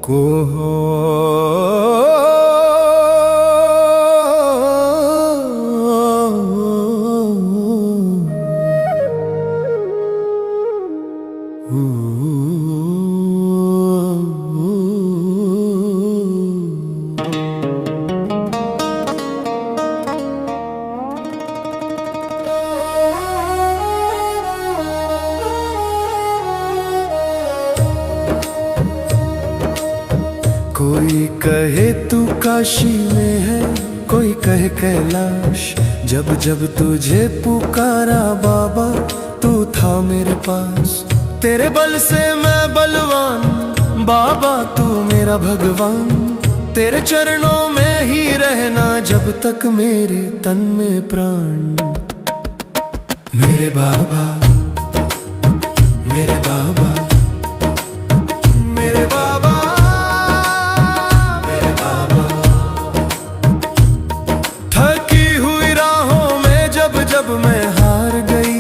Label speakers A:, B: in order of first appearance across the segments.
A: को कोई कहे तू काशी में है, कोई कहे कैलाश। जब जब तुझे पुकारा बाबा तू था मेरे पास। तेरे बल से मैं बलवान, बाबा तू मेरा भगवान। तेरे चरणों में ही रहना जब तक मेरे तन में प्राण। मेरे बाबा, मेरे बाबा, मेरे बाबा, जब मैं हार गई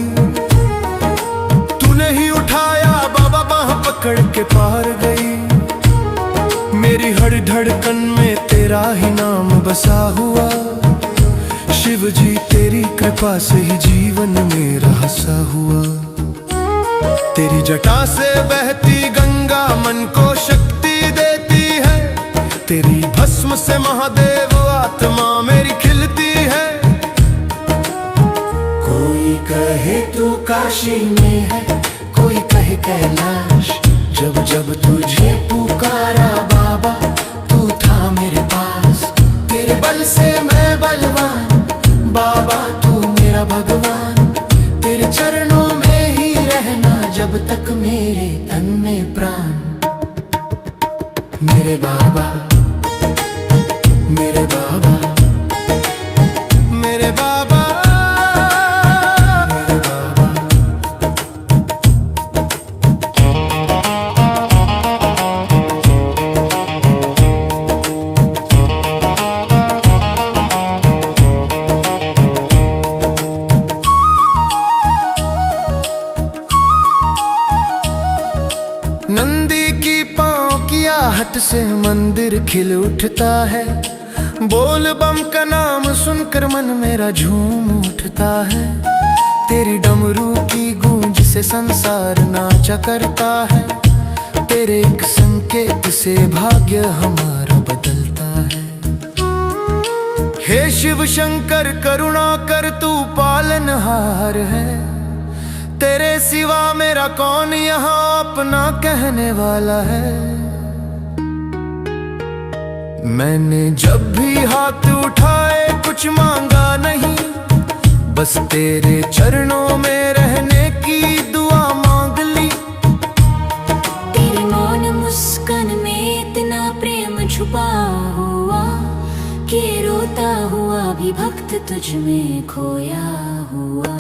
A: तूने ही उठाया बाबा, बाह पकड़ के पार गई। मेरी हर धड़कन में तेरा ही नाम बसा हुआ। शिव जी तेरी कृपा से ही जीवन मेरा हंसा हुआ। तेरी जटा से बहती गंगा मन को शक्ति देती है। तेरी भस्म से महादेव आत्मा मेरी खिलती है। कोई कहे तू काशी में है, कोई कहे कैलाश। जब जब तुझे पुकारा बाबा तू था मेरे पास। तेरे बल से मैं बलवान, बाबा तू मेरा भगवान। तेरे चरणों में ही रहना जब तक मेरे तन में प्राण। मेरे बाबा, मेरे बाबा, मेरे बाबा, नंदी की पाँव की आहट से मंदिर खिल उठता है। बोल बम का नाम सुनकर मन मेरा झूम उठता है। तेरी डमरू की गूंज से संसार नाचा करता है। तेरे एक संकेत से भाग्य हमारा बदलता है। हे शिव शंकर करुणा कर तू पालनहार है। तेरे सिवा मेरा कौन यहाँ अपना कहने वाला है। मैंने जब भी हाथ उठाए कुछ मांगा नहीं, बस तेरे चरणों में रहने की दुआ मांग ली।
B: तेरी मौन मुस्कान में इतना प्रेम छुपा हुआ कि रोता हुआ भी भक्त तुझ में खोया हुआ।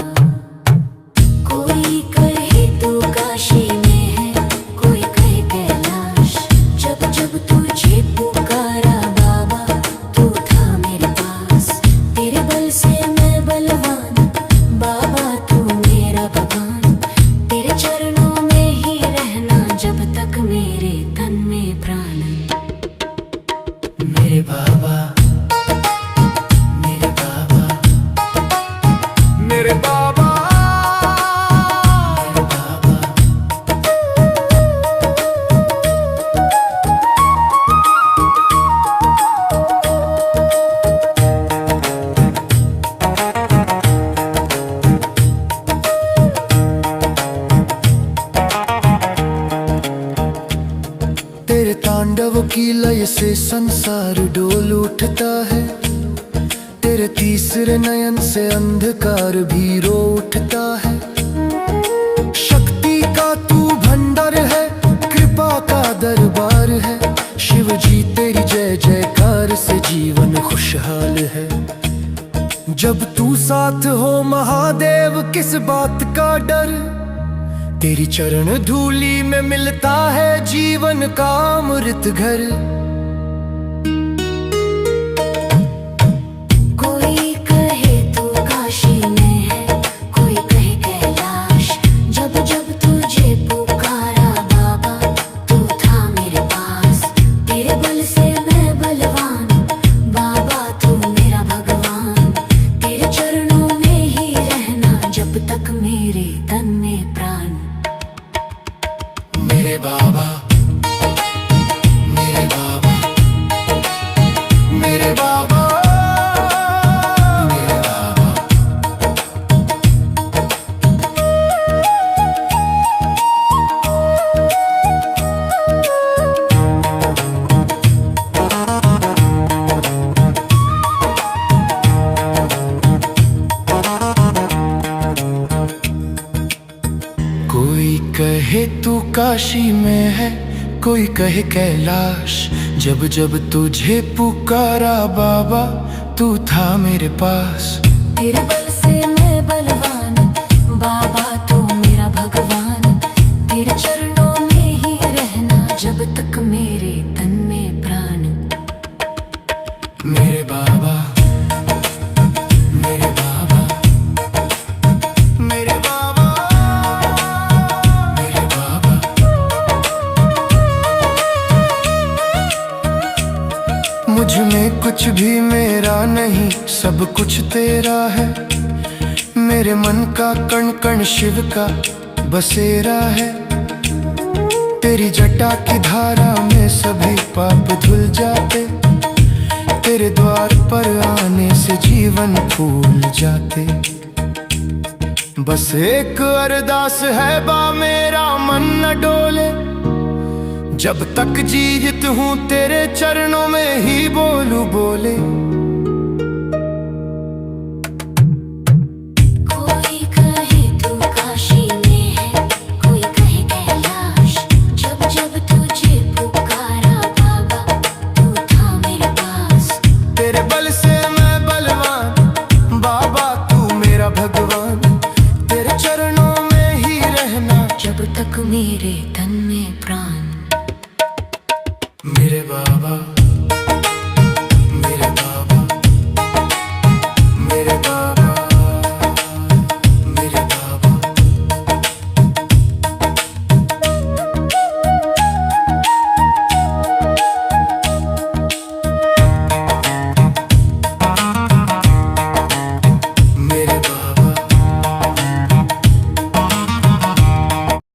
B: कोई कहे तू काशी में है, कोई कहे कैलाश। जब जब तुझे पुकारा बाबा तू था मेरे पास। तेरे बल से मैं बलवान, बाबा तू मेरा भगवान। तेरे चरणों में ही रहना जब तक मेरे तन में प्राण।
A: मेरे बाबा, मेरे बाबा, मेरे बाबा, तेरे तांडव की लय से संसार डोल उठता है। तेरे तीसरे नयन से अंधकार भी रो उठता है। शक्ति का तू भंडार है, कृपा का दरबार है। शिव जी तेरी जय जयकार से जीवन खुशहाल है। जब तू साथ हो महादेव किस बात का डर। तेरी चरण धूली में मिलता है जीवन का अमृत घर।
B: कोई कहे तू काशी में है, कोई कहे कैलाश। जब जब तुझे पुकारा बाबा तू था मेरे पास।
A: मेरे बाबा, मेरे बाबा, मेरे बाबा, मेरे बाबा। कोई कहे तू काशी में है, कोई कहे कैलाश। जब जब तुझे पुकारा बाबा, तू था मेरे पास।
B: तेरे बल से मैं बलवान, बाबा तू मेरा भगवान। तेरे चरणों में ही रहना, जब तक मेरे तन में प्राण।
A: मेरे बाबा, मेरे बाबा, मेरे बाबा, मेरे बाबा। मुझ में कुछ भी मेरा नहीं, सब कुछ तेरा है। मेरे मन का कण कण शिव का बसेरा है। तेरी जटा की धारा में सभी पाप धुल जाते। तेरे द्वार पर आने से जीवन फूल जाते। बस एक अरदास है बा, मेरा मन न डोले। जब तक जीवित हूँ तेरे चरणों में ही बोलूं बोले।
B: कोई कहे तू काशी में है, कोई कहे कैलाश। जब जब तुझे पुकारा बाबा, तू था मेरे पास।
A: तेरे बल से मैं बलवान, बाबा तू मेरा भगवान। तेरे चरणों में ही रहना,
B: जब तक मेरे तन में प्राण।
A: मेरे बाबा।